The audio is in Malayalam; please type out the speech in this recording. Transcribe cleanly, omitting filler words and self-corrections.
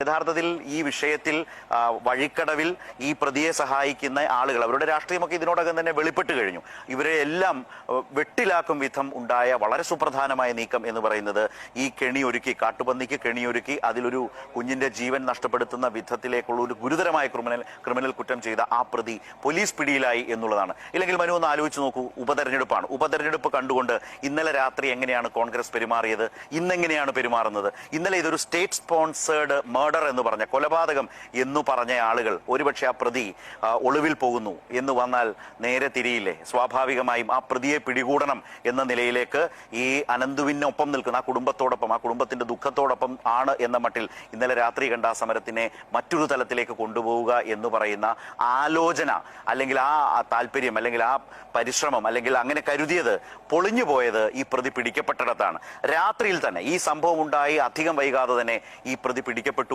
യഥാർത്ഥത്തിൽ ഈ വിഷയത്തിൽ വഴിക്കടവിൽ ഈ പ്രതിയെ സഹായിക്കുന്ന ആളുകൾ അവരുടെ രാഷ്ട്രീയമൊക്കെ ഇതിനോടകം തന്നെ വെളിപ്പെട്ട് കഴിഞ്ഞു. ഇവരെ എല്ലാം വെട്ടിലാക്കും വിധം ഉണ്ടായ വളരെ സുപ്രധാനമായ നീക്കം എന്ന് പറയുന്നത് ഈ കെണിയൊരുക്കി, കാട്ടുപന്നിക്ക് കെണിയൊരുക്കി അതിലൊരു കുഞ്ഞിന്റെ ജീവൻ നഷ്ടപ്പെടുത്തുന്ന വിധത്തിലേക്കുള്ള ഒരു ഗുരുതരമായ ക്രിമിനൽ കുറ്റം ചെയ്ത ആ പ്രതി പോലീസ് പിടിയിലായി എന്നുള്ളതാണ്. ഇല്ലെങ്കിൽ മനു ഒന്ന് ആലോചിച്ച് നോക്കൂ, ഉപതെരഞ്ഞെടുപ്പാണ്. ഉപതെരഞ്ഞെടുപ്പ് കണ്ടുകൊണ്ട് ഇന്നലെ രാത്രി എങ്ങനെയാണ് കോൺഗ്രസ് പെരുമാറിയത്, ഇന്നെങ്ങനെയാണ് പെരുമാറുന്നത്? ഇന്നലെ ഇതൊരു സ്റ്റേറ്റ് സ്പോൺസേർഡ് മർഡർ എന്ന് പറഞ്ഞ കൊലപാതകം എന്ന് പറഞ്ഞ ആളുകൾ ഒരുപക്ഷെ ആ പ്രതി ഒളിവിൽ പോകുന്നു എന്ന് വന്നാൽ നേരെ തിരിയില്ലേ? സ്വാഭാവികമായും ആ പ്രതിയെ പിടികൂടണം എന്ന നിലയിലേക്ക് ഈ അനന്തുവിനൊപ്പം നിൽക്കുന്ന ആ കുടുംബത്തോടൊപ്പം, ആ കുടുംബത്തിന്റെ ദുഃഖത്തോടൊപ്പം ആണ് എന്ന മട്ടിൽ ഇന്നലെ രാത്രി കണ്ട ആ സമരത്തിനെ മറ്റൊരു തലത്തിലേക്ക് കൊണ്ടുപോവുക എന്ന് പറയുന്ന ആലോചന, അല്ലെങ്കിൽ ആ താല്പര്യം, അല്ലെങ്കിൽ ആ പരിശ്രമം, അല്ലെങ്കിൽ അങ്ങനെ കരുതിയത് പൊളിഞ്ഞു പോയത് ഈ പ്രതി പിടിക്കപ്പെട്ടിടത്താണ്. രാത്രിയിൽ തന്നെ ഈ സംഭവം ഉണ്ടായി അധികം വൈകാതെ തന്നെ ഈ പ്രതി പിടിക്കപ്പെട്ടു